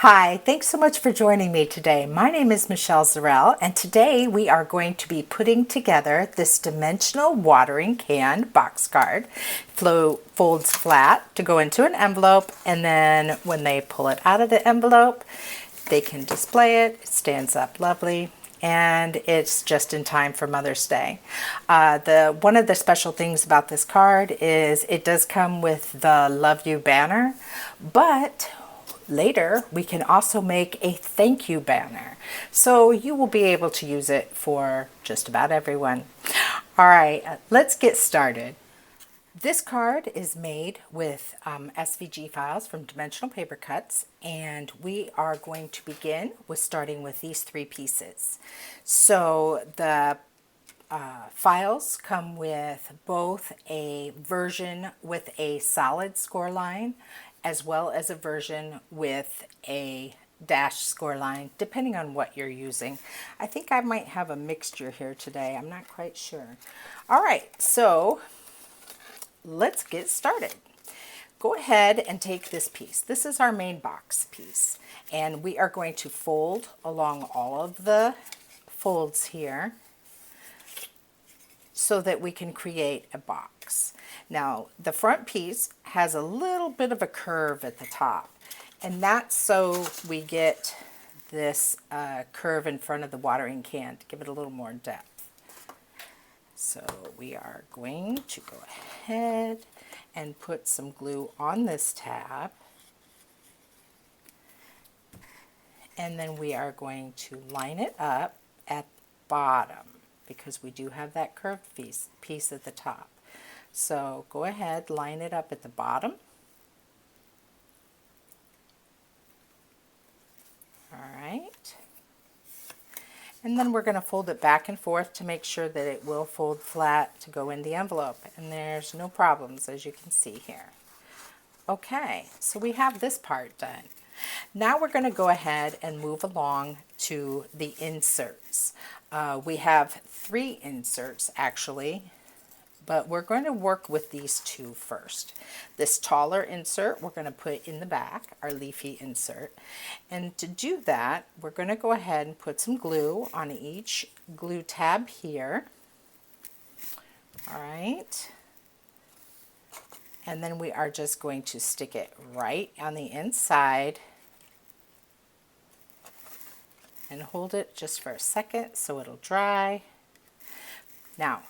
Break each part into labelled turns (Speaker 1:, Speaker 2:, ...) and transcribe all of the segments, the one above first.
Speaker 1: Hi, thanks so much for joining me today. My name is Michelle Zarell, and today we are going to be putting together this dimensional watering can box card. Folds flat to go into an envelope, and then when they pull it out of the envelope, they can display it. It stands up lovely, and it's just in time for Mother's Day. The one of the special things about this card is it does come with the Love You banner, but later, we can also make a thank you banner. So you will be able to use it for just about everyone. All right, let's get started. This card is made with SVG files from Dimensional Paper Cuts, and we are going to begin with starting with these three pieces. So the files come with both a version with a solid score line as well as a version with a dash score line, depending on what you're using. I think I might have a mixture here today. I'm not quite sure. All right, so let's get started. Go ahead and take this piece. This is our main box piece, and we are going to fold along all of the folds here so that we can create a box. Now, the front piece has a little bit of a curve at the top, and that's so we get this curve in front of the watering can to give it a little more depth. So we are going to go ahead and put some glue on this tab, and then we are going to line it up at the bottom because we do have that curved piece at the top. So go ahead, line it up at the bottom. All right. And then we're going to fold it back and forth to make sure that it will fold flat to go in the envelope. And there's no problems, as you can see here. Okay, so we have this part done. Now we're going to go ahead and move along to the inserts. We have 3 inserts actually, but we're going to work with these 2 first. This taller insert we're going to put in the back, our leafy insert. And to do that, we're going to go ahead and put some glue on each glue tab here. All right. And then we are just going to stick it right on the inside and hold it just for a second so it'll dry. Now,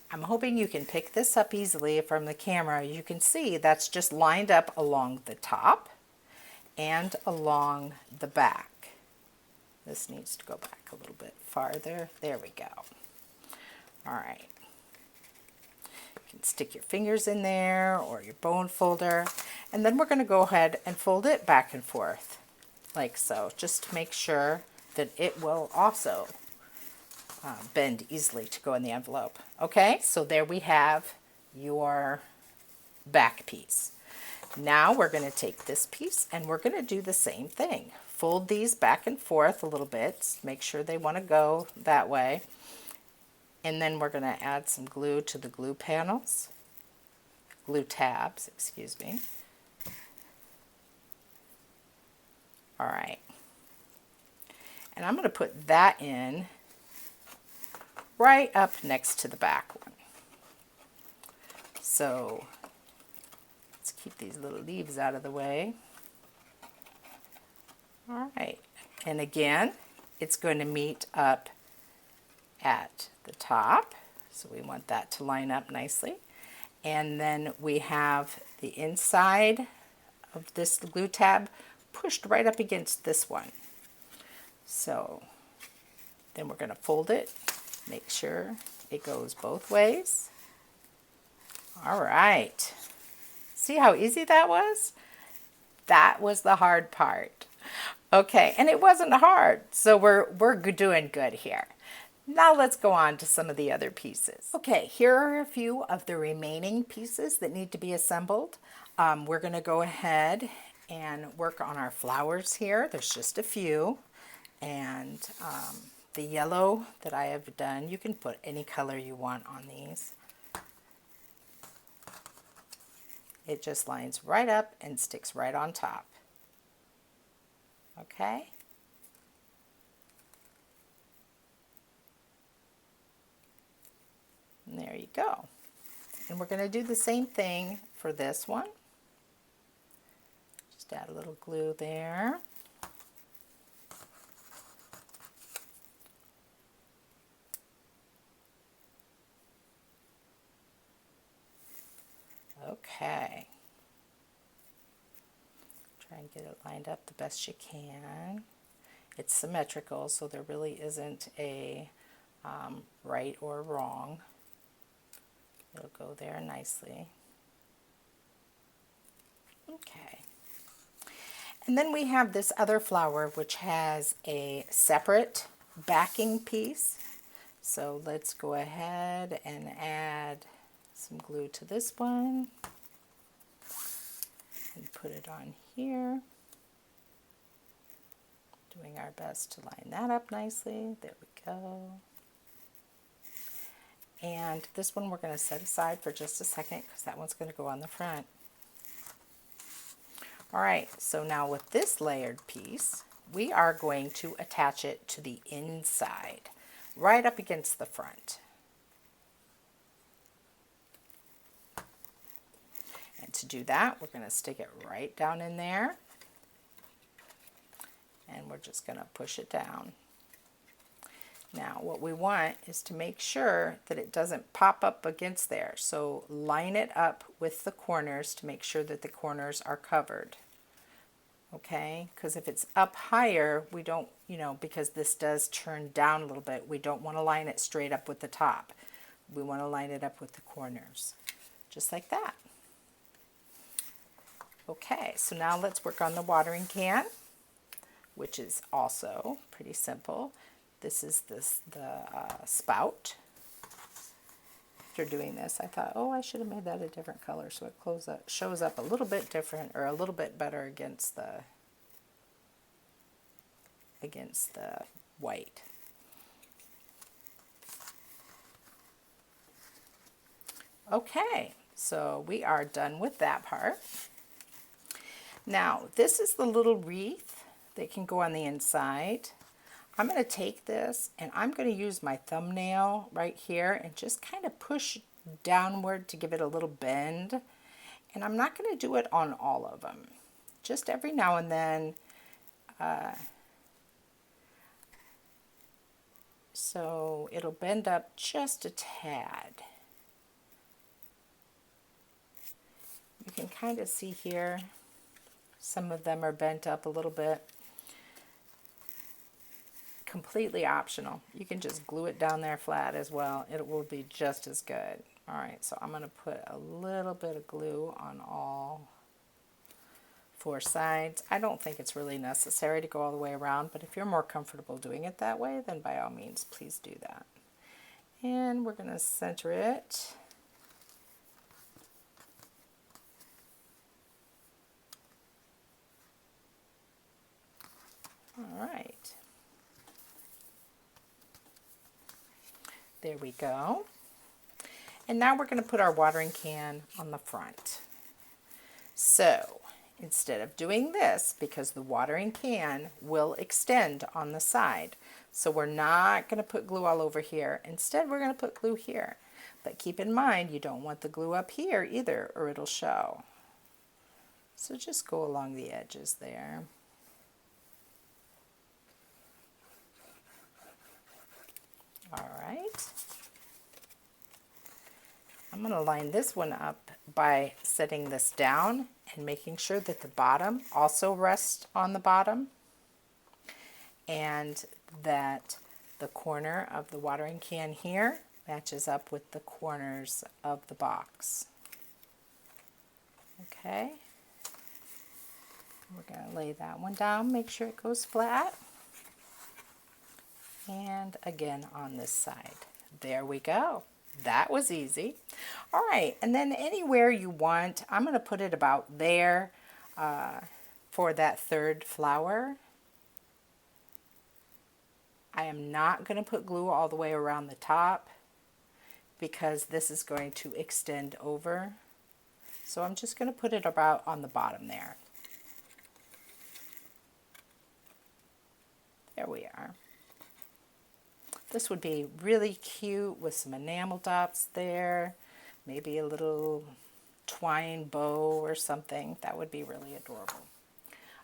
Speaker 1: I'm hoping you can pick this up easily from the camera. You can see that's just lined up along the top and along the back. This needs to go back a little bit farther. There we go. All right. You can stick your fingers in there or your bone folder, and then we're going to go ahead and fold it back and forth like so, just to make sure that it will also bend easily to go in the envelope. Okay, so there we have your back piece. Now we're going to take this piece and we're going to do the same thing. Fold these back and forth a little bit, make sure they want to go that way. And then we're going to add some glue to the glue panels, glue tabs, excuse me. All right. And I'm going to put that in right up next to the back one. So let's keep these little leaves out of the way. All right. And again, it's going to meet up at the top. So we want that to line up nicely. And then we have the inside of this glue tab pushed right up against this one. So then we're going to fold it, make sure it goes both ways. All right. See how easy that was? That was the hard part. Okay, and it wasn't hard, so we're doing good here. Now let's go on to some of the other pieces. Okay, here are a few of the remaining pieces that need to be assembled. We're going to go ahead and work on our flowers here. There's just a few. And the yellow that I have done, you can put any color you want on these. It just lines right up and sticks right on top. Okay? And there you go. And we're going to do the same thing for this one. Just add a little glue there. Okay. Try and get it lined up the best you can. It's symmetrical, so there really isn't a right or wrong. It'll go there nicely. Okay. And then we have this other flower which has a separate backing piece. So let's go ahead and add some glue to this one and put it on here. Doing our best to line that up nicely. There we go. And this one we're going to set aside for just a second because that one's going to go on the front. All right, so now with this layered piece, we are going to attach it to the inside, right up against the front. And to do that, we're going to stick it right down in there. And we're just going to push it down. Now what we want is to make sure that it doesn't pop up against there. So line it up with the corners to make sure that the corners are covered. Okay, because if it's up higher, we don't, because this does turn down a little bit, we don't want to line it straight up with the top. We want to line it up with the corners, just like that. Okay, so now let's work on the watering can, which is also pretty simple. This is the spout. After doing this, I thought, oh, I should have made that a different color so it shows up a little bit different or a little bit better against the white. Okay, so we are done with that part. Now, this is the little wreath that can go on the inside. I'm going to take this and I'm going to use my thumbnail right here and just kind of push downward to give it a little bend. And I'm not going to do it on all of them. Just every now and then. So it'll bend up just a tad. You can kind of see here, some of them are bent up a little bit. Completely optional. You can just glue it down there flat as well. It will be just as good. All right, so I'm going to put a little bit of glue on all 4 sides. I don't think it's really necessary to go all the way around, but if you're more comfortable doing it that way, then by all means, please do that. And we're going to center it. All right. There we go. And now we're going to put our watering can on the front. So instead of doing this, because the watering can will extend on the side, so we're not going to put glue all over here. Instead, we're going to put glue here. But keep in mind, you don't want the glue up here either, or it'll show. So just go along the edges there. All right. I'm going to line this one up by setting this down and making sure that the bottom also rests on the bottom and that the corner of the watering can here matches up with the corners of the box. Okay. We're going to lay that one down, make sure it goes flat. And again on this side. There we go. That was easy. All right, and then anywhere you want, I'm going to put it about there for that third flower. I am not going to put glue all the way around the top because this is going to extend over. So I'm just going to put it about on the bottom there. There we are. This would be really cute with some enamel dots there, maybe a little twine bow or something. That would be really adorable.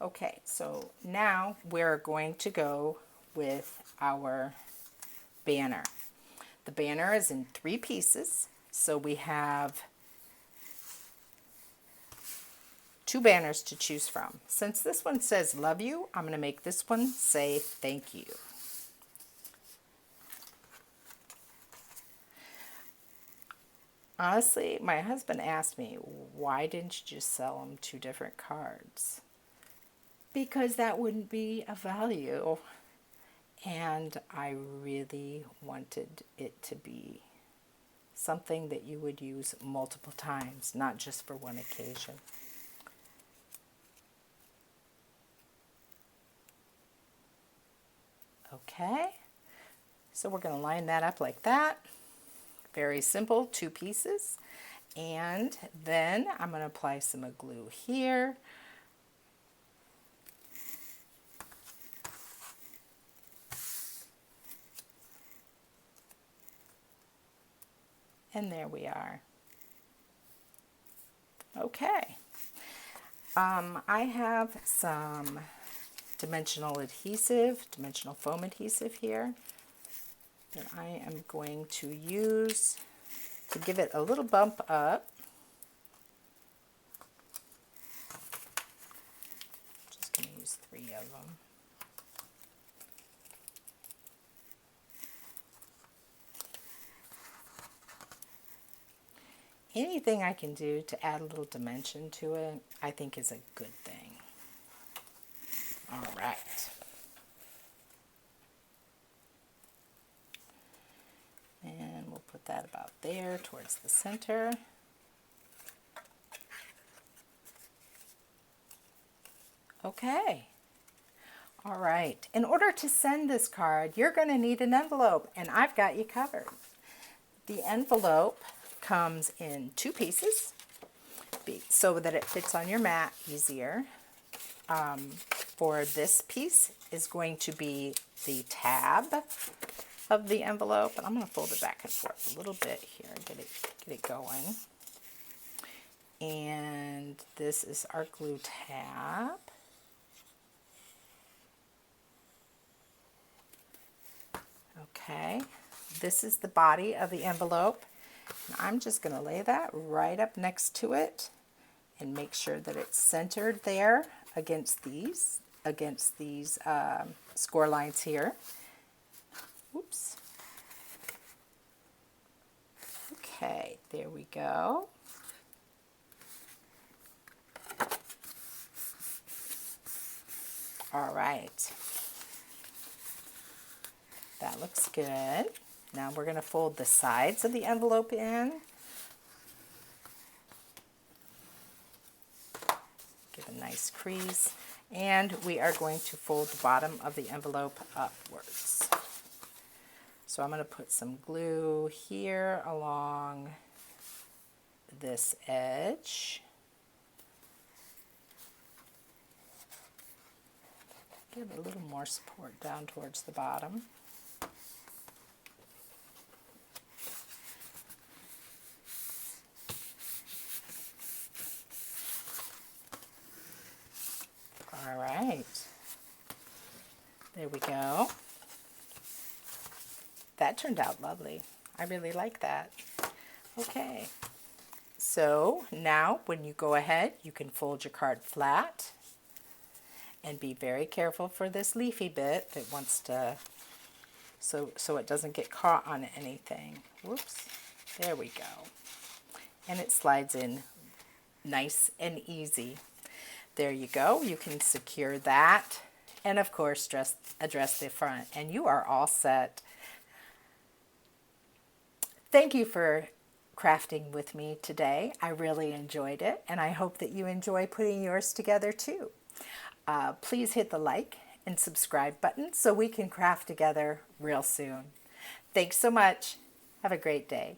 Speaker 1: Okay, so now we're going to go with our banner. The banner is in 3 pieces, so we have 2 banners to choose from. Since this one says love you, I'm going to make this one say thank you. Honestly, my husband asked me, why didn't you just sell them 2 different cards? Because that wouldn't be a value. And I really wanted it to be something that you would use multiple times, not just for one occasion. Okay, so we're going to line that up like that. Very simple, 2 pieces. And then I'm going to apply some glue here. And there we are. Okay. I have some dimensional foam adhesive here that I am going to use to give it a little bump up. Just going to use 3 of them. Anything I can do to add a little dimension to it, I think is a good thing. All right. And we'll put that about there towards the center. Okay. All right. In order to send this card, you're going to need an envelope, and I've got you covered. The envelope comes in 2 pieces so that it fits on your mat easier. For this piece is going to be the tab of the envelope, and I'm going to fold it back and forth a little bit here, get it going. And this is our glue tab. Okay, this is the body of the envelope. And I'm just going to lay that right up next to it and make sure that it's centered there against these score lines here. Oops. Okay, there we go. All right. That looks good. Now we're going to fold the sides of the envelope in. Give a nice crease. And we are going to fold the bottom of the envelope upwards. So I'm going to put some glue here along this edge. Give it a little more support down towards the bottom. All right, there we go. That turned out lovely. I really like that. Okay, so now when you go ahead, you can fold your card flat and be very careful for this leafy bit that wants to, so it doesn't get caught on anything. Whoops, there we go. And it slides in nice and easy. There you go. You can secure that and of course address the front, and you are all set. Thank you for crafting with me today. I really enjoyed it, and I hope that you enjoy putting yours together too. Please hit the like and subscribe button so we can craft together real soon. Thanks so much. Have a great day.